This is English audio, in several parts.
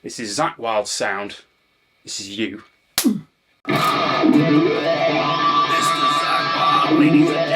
This is Zakk Wylde's sound. This is you. Mr. Zakk Wylde, ladies and gentlemen.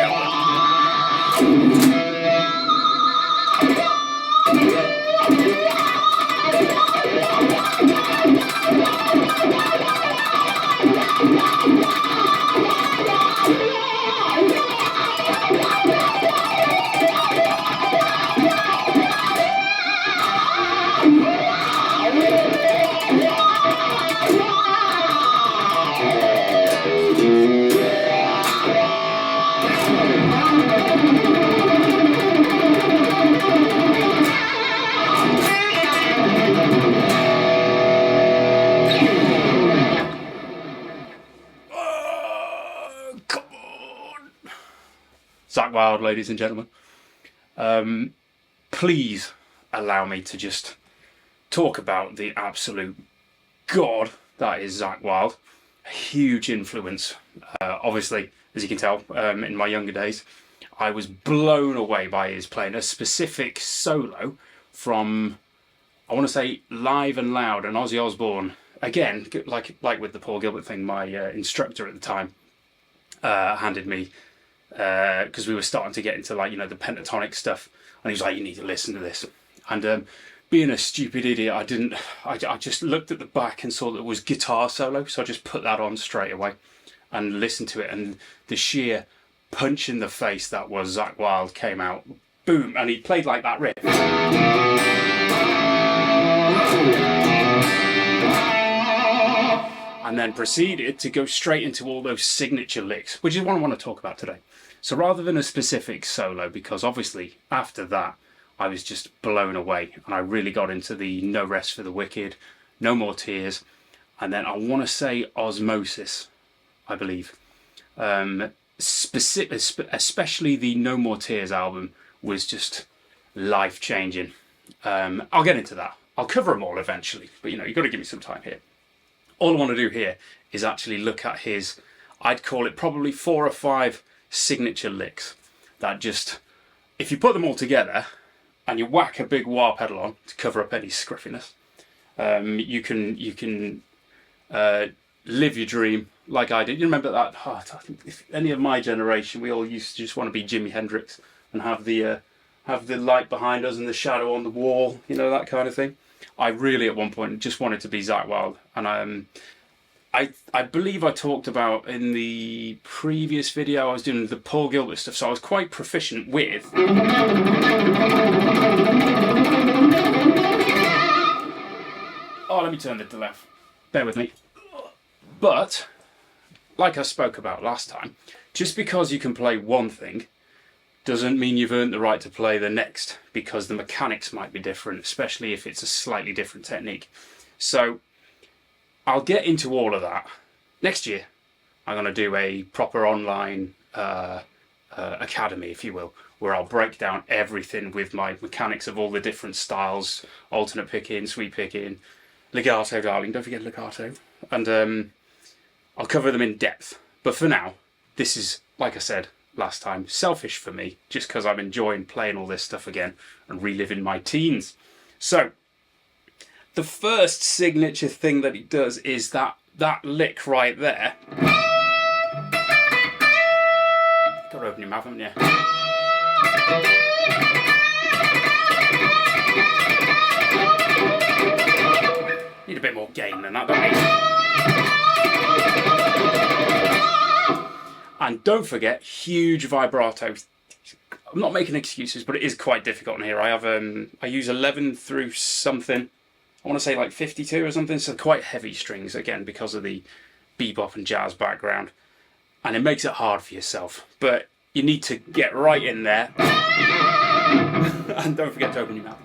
Zakk Wylde, ladies and gentlemen. Please allow me to just talk about the absolute god that is Zakk Wylde. A huge influence. Obviously, as you can tell, in my younger days, I was blown away by his playing a specific solo from, I want to say, Live and Loud and Ozzy Osbourne. Again, like with the Paul Gilbert thing, my instructor at the time handed me, because we were starting to get into, like, you know, the pentatonic stuff, and he was like, you need to listen to this. And being a stupid idiot, I just looked at the back and saw that it was guitar solo, so I just put that on straight away and listened to it, and the sheer punch in the face that was Zakk Wylde came out, boom, and he played like that riff. And then proceeded to go straight into all those signature licks, which is what I want to talk about today. So rather than a specific solo, because obviously after that I was just blown away, and I really got into the No Rest for the Wicked, No More Tears, and then I want to say Osmosis, I believe. Especially the No More Tears album was just life-changing. I'll get into that. I'll cover them all eventually, but you know, you've got to give me some time here. All I want to do here is actually look at his, I'd call it probably 4 or 5 signature licks that just, if you put them all together and you whack a big wah pedal on to cover up any scruffiness, you can live your dream like I did. You remember that? Oh, I think if any of my generation, we all used to just want to be Jimi Hendrix and have the light behind us and the shadow on the wall, you know, that kind of thing. I really at one point just wanted to be Zakk Wylde, and I believe I talked about in the previous video I was doing the Paul Gilbert stuff, so I was quite proficient with let me turn it to left, bear with me. But like I spoke about last time, just because you can play one thing doesn't mean you've earned the right to play the next, because the mechanics might be different, especially if it's a slightly different technique. So I'll get into all of that. Next year, I'm going to do a proper online academy, if you will, where I'll break down everything with my mechanics of all the different styles, alternate picking, sweep picking, legato, darling, don't forget legato. And I'll cover them in depth. But for now, this is, like I said last time, selfish for me, just because I'm enjoying playing all this stuff again and reliving my teens. So the first signature thing that he does is that lick right there. Got to open your mouth, haven't you? Need a bit more gain than that, don't we? And don't forget, huge vibrato. I'm not making excuses, but it is quite difficult in here. I have I use 11 through something. I want to say like 52 or something, so quite heavy strings, again, because of the bebop and jazz background. And it makes it hard for yourself. But you need to get right in there. And don't forget to open your mouth.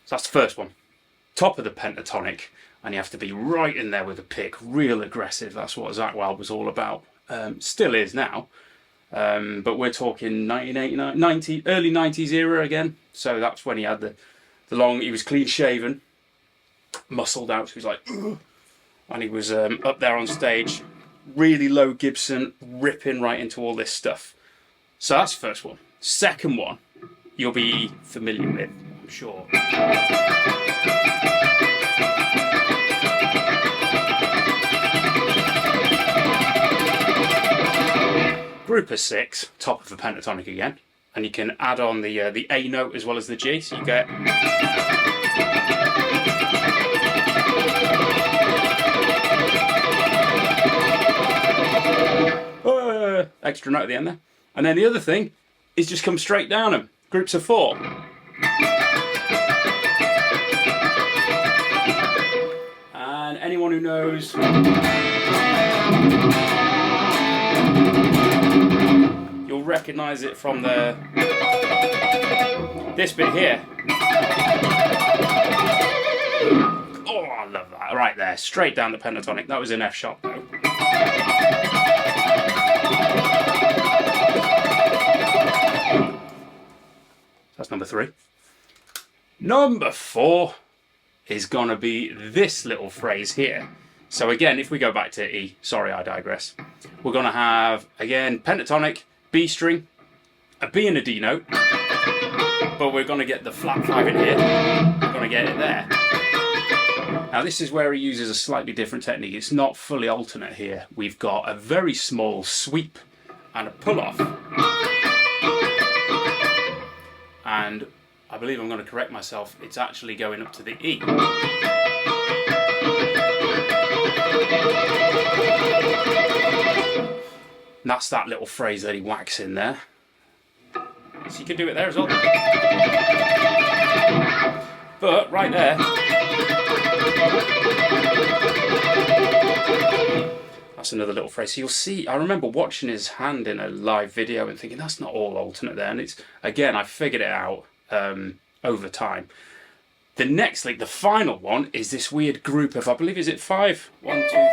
So that's the first one. Top of the pentatonic, and you have to be right in there with a pick, real aggressive. That's what Zakk Wylde was all about. Still is now. But we're talking 1989, early 90s era again. So that's when he had the long, he was clean shaven, muscled out, so he was like, ugh. And he was up there on stage, really low Gibson, ripping right into all this stuff. So that's the first one. Second one, you'll be familiar with, I'm sure. Group of 6, top of the pentatonic again, and you can add on the A note as well as the G, so you get. Extra note at the end there. And then the other thing is just come straight down them. Groups of 4. And anyone who knows, you'll recognise it from this bit here. Oh, I love that. Right there, straight down the pentatonic. That was in F sharp though. That's number 3. Number 4 is gonna be this little phrase here. So again, if we go back to E, sorry I digress, we're gonna have, again, pentatonic, B string, a B and a D note, but we're gonna get the flat 5 in here, we're gonna get it there. Now this is where he uses a slightly different technique. It's not fully alternate here. We've got a very small sweep and a pull off. And I believe I'm going to correct myself, it's actually going up to the E. And that's that little phrase that he whacks in there. So you can do it there as well. But right there, that's another little phrase. So you'll see, I remember watching his hand in a live video and thinking that's not all alternate there. And it's, again, I figured it out over time. The next, like the final one, is this weird group of, I believe, is it 5? 1, 2, 3, 4,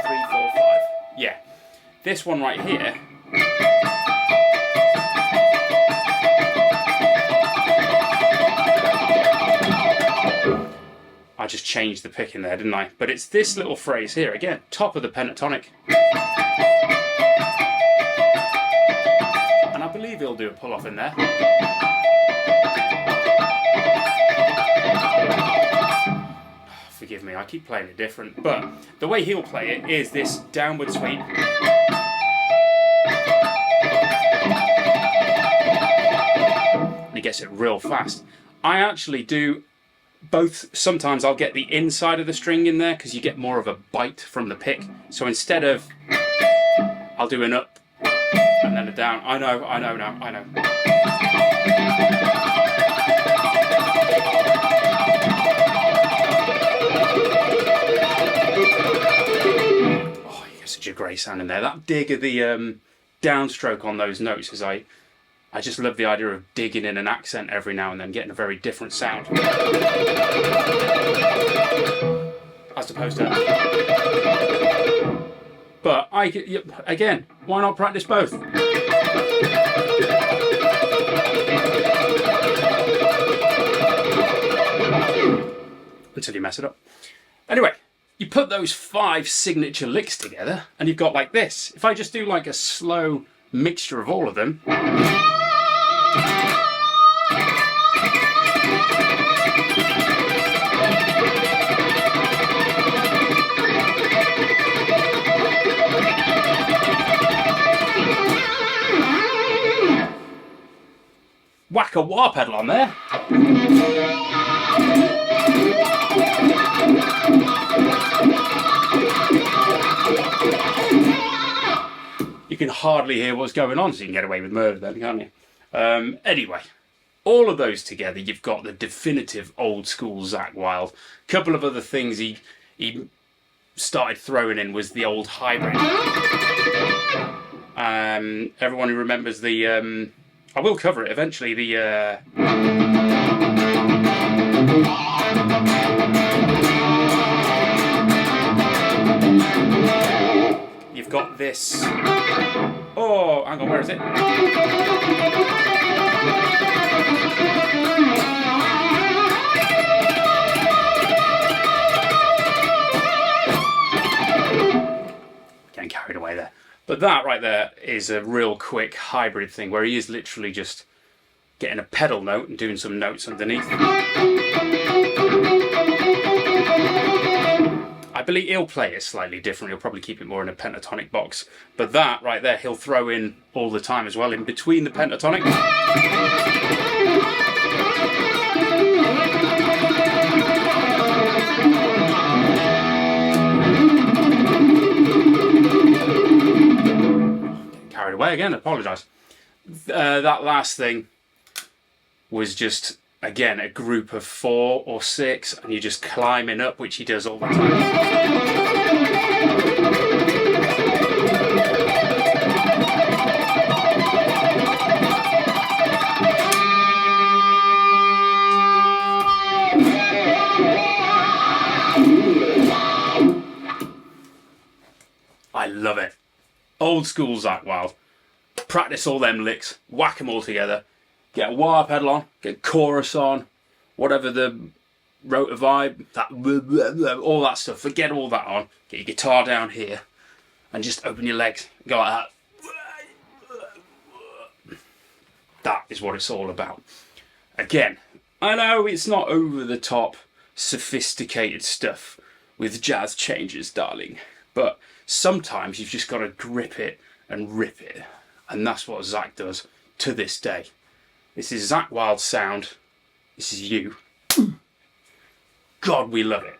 5. Yeah. This one right here. I just changed the pick in there, didn't I? But it's this little phrase here, again, top of the pentatonic. And I believe he'll do a pull-off in there. Forgive me, I keep playing it different, but the way he'll play it is this downward sweep. And he gets it real fast. I actually do both. Sometimes I'll get the inside of the string in there because you get more of a bite from the pick. So instead of, I'll do an up and then a down. I know. Oh, you get such a great sound in there. That dig of the downstroke on those notes is I just love the idea of digging in an accent every now and then, getting a very different sound. As opposed to... But, again, why not practice both? Until you mess it up. Anyway, you put those 5 signature licks together, and you've got like this. If I just do like a slow mixture of all of them... Whack a wah pedal on there. You can hardly hear what's going on, so you can get away with murder then, can't you? Anyway, all of those together, you've got the definitive old school Zakk Wylde. A couple of other things he started throwing in was the old hybrid. Everyone who remembers the... I will cover it eventually, the... You've got this... Oh, hang on, where is it? Getting carried away there. But But that right there is a real quick hybrid thing where he is literally just getting a pedal note and doing some notes underneath. I believe he'll play it slightly different. He'll probably keep it more in a pentatonic box. But that right there, he'll throw in all the time as well, in between the pentatonic. Carried away again, apologise. That last thing was just, again, a group of 4 or 6, and you're just climbing up, which he does all the time. I love it. Old school Zakk Wylde. Practice all them licks, whack them all together, get a wah pedal on, get a chorus on, whatever the rotor vibe, that all that stuff, forget all that on, get your guitar down here, and just open your legs, go like that. That is what it's all about. Again, I know it's not over the top, sophisticated stuff with jazz changes, darling, but sometimes you've just got to grip it and rip it. And that's what Zakk does to this day. This is Zakk Wylde's sound. This is you. God, we love it.